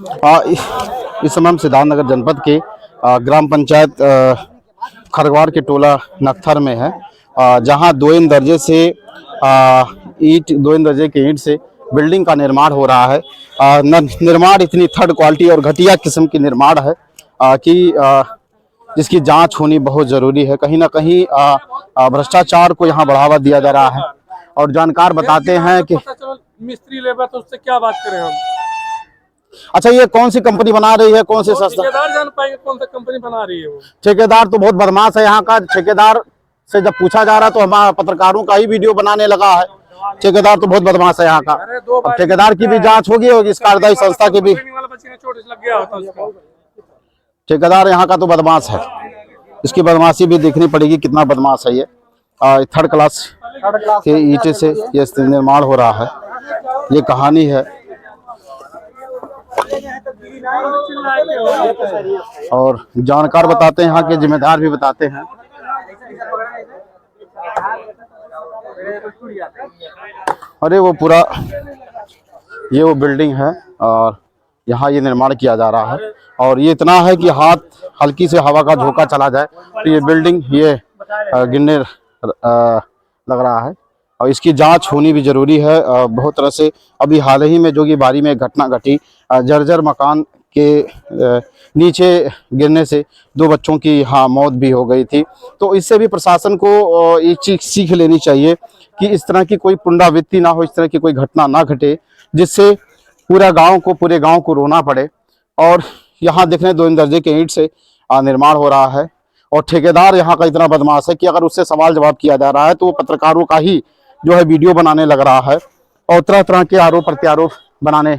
इस समय हम सिद्धार्थनगर जनपद के ग्राम पंचायत खरगवार के टोला नखथर में है, जहां दो दर्जे से दो दर्जे के ईंट से बिल्डिंग का निर्माण हो रहा है। निर्माण इतनी थर्ड क्वालिटी और घटिया किस्म की निर्माण है कि जिसकी जांच होनी बहुत जरूरी है। कहीं ना कहीं भ्रष्टाचार को यहां बढ़ावा दिया जा रहा है। और जानकार बताते हैं कि मिस्त्री लेबर तो उससे क्या बात करें हम। अच्छा, ये कौन सी कंपनी बना रही है, कौन से संस्था? ठेकेदार जान पाएंगे कौन सा कंपनी बना रही है वो। ठेकेदार तो बहुत बदमाश है यहाँ का। ठेकेदार से जब पूछा जा रहा तो हमारा पत्रकारों का ही वीडियो बनाने लगा है। ठेकेदार तो बहुत बदमाश है यहाँ का। ठेकेदार की भी जांच होगी इस कार्यदायी संस्था की भी। ठेकेदार यहाँ का तो बदमाश है, इसकी बदमाशी भी देखनी पड़ेगी, कितना बदमाश है ये। थर्ड क्लास के ईंटे से ये निर्माण हो रहा है, ये कहानी है। और जानकार बताते हैं, यहाँ के जिम्मेदार भी बताते हैं। अरे वो पूरा ये वो बिल्डिंग है और यहाँ ये निर्माण किया जा रहा है। और ये इतना है कि हाथ हल्की से हवा का झोंका चला जाए तो ये बिल्डिंग ये गिरने लग रहा है। और इसकी जांच होनी भी जरूरी है। बहुत तरह से अभी हाल ही में जोगीबारी में घटना घटी, जर्जर मकान के नीचे गिरने से दो बच्चों की मौत भी हो गई थी। तो इससे भी प्रशासन को एक चीज सीख लेनी चाहिए कि इस तरह की कोई पुनरावृत्ति ना हो, इस तरह की कोई घटना ना घटे जिससे पूरे गांव को रोना पड़े। और यहाँ देखने दो दर्जे के ईंट से निर्माण हो रहा है। और ठेकेदार यहाँ का इतना बदमाश है कि अगर उससे सवाल जवाब किया जा रहा है तो वो पत्रकारों का ही जो है वीडियो बनाने लग रहा है और तरह तरह के आरोप प्रत्यारोप बनाने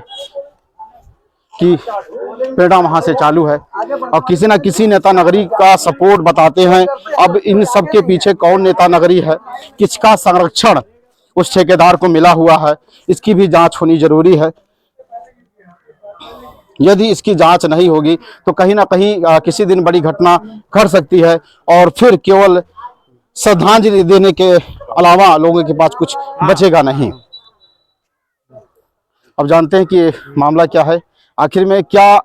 की प्रेरणा वहां से चालू है। और किसी न किसी नेता नगरी का सपोर्ट बताते हैं। अब इन सब के पीछे कौन नेता नगरी है, किसका संरक्षण उस ठेकेदार को मिला हुआ है, इसकी भी जांच होनी जरूरी है। यदि इसकी जांच नहीं होगी तो कहीं ना कहीं किसी दिन बड़ी घटना घट सकती है और फिर केवल श्रद्धांजलि देने के अलावा लोगों के पास कुछ बचेगा नहीं। अब जानते हैं कि मामला क्या है, आखिर में क्या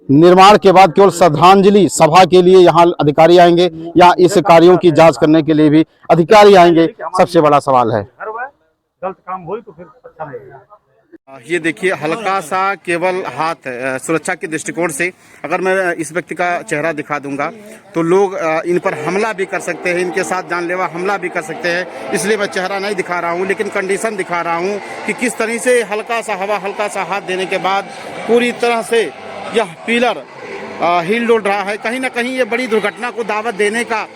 निर्माण के बाद केवल श्रद्धांजलि सभा के लिए यहाँ अधिकारी आएंगे या इस कार्यों की जांच करने के लिए भी अधिकारी आएंगे, सबसे बड़ा सवाल है। गलत काम हो तो फिर अच्छा नहीं। ये देखिए, हल्का सा केवल हाथ सुरक्षा के दृष्टिकोण से अगर मैं इस व्यक्ति का चेहरा दिखा दूंगा तो लोग इन पर हमला भी कर सकते हैं, इनके साथ जानलेवा हमला भी कर सकते हैं। इसलिए मैं चेहरा नहीं दिखा रहा हूं, लेकिन कंडीशन दिखा रहा हूं कि किस तरह से हल्का सा हवा, हल्का सा हाथ देने के बाद पूरी तरह से यह पिलर हिल डुल रहा है। कहीं ना कहीं ये बड़ी दुर्घटना को दावत देने का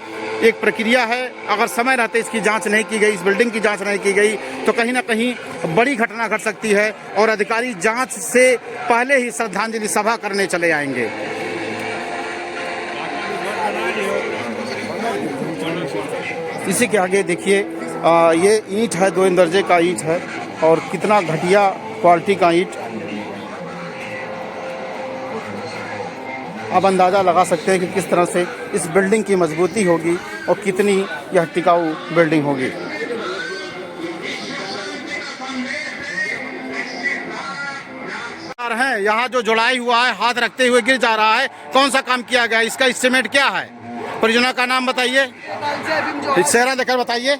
एक प्रक्रिया है। अगर समय रहते इसकी जांच नहीं की गई, इस बिल्डिंग की जांच नहीं की गई तो कहीं ना कहीं बड़ी घटना घट सकती है और अधिकारी जांच से पहले ही श्रद्धांजलि सभा करने चले आएंगे। इसी के आगे देखिए, ये ईंट है, दो दर्जे का ईंट है और कितना घटिया क्वालिटी का ईंट। अब अंदाज़ा लगा सकते हैं कि किस तरह से इस बिल्डिंग की मजबूती होगी और कितनी यह टिकाऊ बिल्डिंग होगी। है यहाँ जो जुड़ाई हुआ है, हाथ रखते हुए गिर जा रहा है, कौन सा काम किया गया, इसका एस्टीमेट क्या है? परियोजना का नाम बताइए, चेहरा देकर बताइए।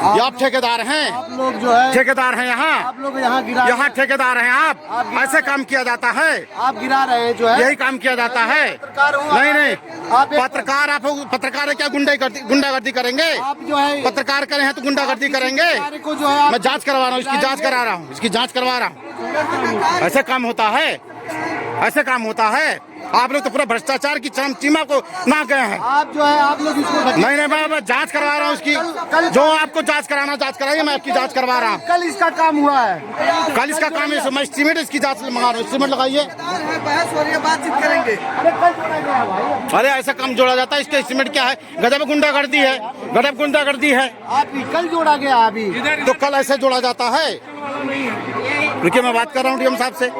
ये आप ठेकेदार हैं? आप लोग जो है ठेकेदार हैं यहाँ? आप लोग यहाँ यहाँ ठेकेदार हैं आप ऐसे काम किया जाता है? आप गिरा रहे हैं जो है, यही काम किया जाता है? नहीं, आप पत्रकार, आप पत्रकार है क्या गुंडागर्दी करेंगे? आप जो है पत्रकार करे हैं तो गुंडागर्दी करेंगे? को जो है मैं जांच करवा रहा हूँ, इसकी जांच करा रहा हूँ, इसकी जांच करवा रहा हूँ। ऐसे काम होता है? ऐसे काम होता है? आप लोग तो पूरा भ्रष्टाचार की चरम सीमा को ना गए हैं। आप जो है आप लोग इसको नहीं, मैं जांच करवा रहा हूँ इसकी। जो आपको जांच कराना जांच कराइए, मैं आपकी जांच करवा रहा हूँ। कल इसका काम हुआ है, कल इसका काम है, मैं एस्टीमेट इसकी जांच मंगा रहा हूँ। एस्टीमेट लगाइए, बातचीत करेंगे। अरे ऐसा काम जोड़ा जाता है, इसका एस्टीमेट क्या है? गजब गुंडागर्दी है, गजब गुंडागर्दी है। आप कल जोड़ा गया अभी, तो कल ऐसे जोड़ा जाता है? रुकिए, मैं बात कर रहा हूँ डीएम साहब से।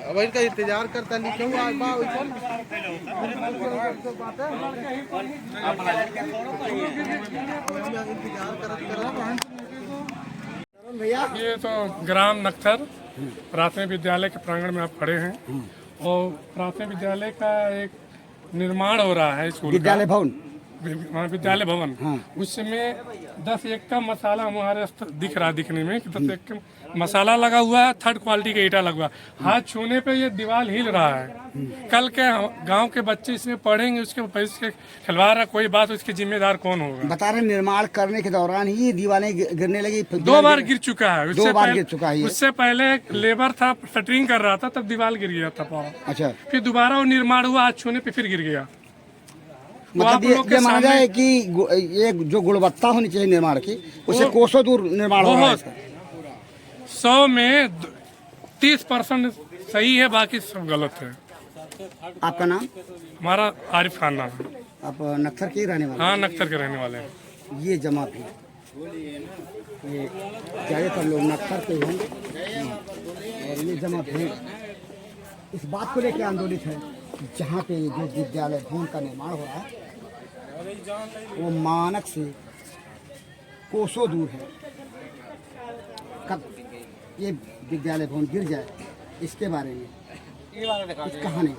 अब इनका इंतजार करता लिखे हुआ इंतजार कर ये तो ग्राम नक्थर प्राथमिक विद्यालय के प्रांगण में आप खड़े हैं और प्राथमिक विद्यालय का एक निर्माण हो रहा है स्कूल विद्यालय भवन विद्यालय भवन उसमें 10 एक का मसाला हमारे दिख रहा है दिखने में कि 10 एक का मसाला लगा हुआ है, थर्ड क्वालिटी का ईटा लगा हुआ है। हाथ छूने पे ये दीवार हिल रहा है। कल के गांव के बच्चे इसमें पढ़ेंगे, उसके पैसे खिलवा रहा, कोई बात उसके जिम्मेदार कौन होगा? बता रहे निर्माण करने के दौरान ही दीवारें गिरने लगी। 2 बार गिर चुका है। दो बार गिर चुका है। उससे पहले एक लेबर था, शटरिंग कर रहा था, तब दीवार गिर गया था पारा। अच्छा, फिर दोबारा वो निर्माण हुआ, हाथ छूने पे फिर गिर गया। मतलब ये माना जाए कि ये जो गुणवत्ता होनी चाहिए निर्माण की, उससे कोसों दूर निर्माण हो रहा है। 100 में 30% सही है, बाकी सब गलत है। आपका नाम? हमारा आरिफ खान नाम है। आप नक्सर के ही रहने वाले? हाँ, नक्सर के रहने वाले हैं। ये जमा भी ये ज़्यादातर लोग नक्सर के होंगे और ये जमा भी इस बात को लेकर आंदोलित है जहाँ पे जो विद्यालय भवन का निर्माण हो रहा है वो मानक से कोसों दूर है। कब ये विद्यालय भवन गिर जाए इसके बारे में कुछ कहानी है।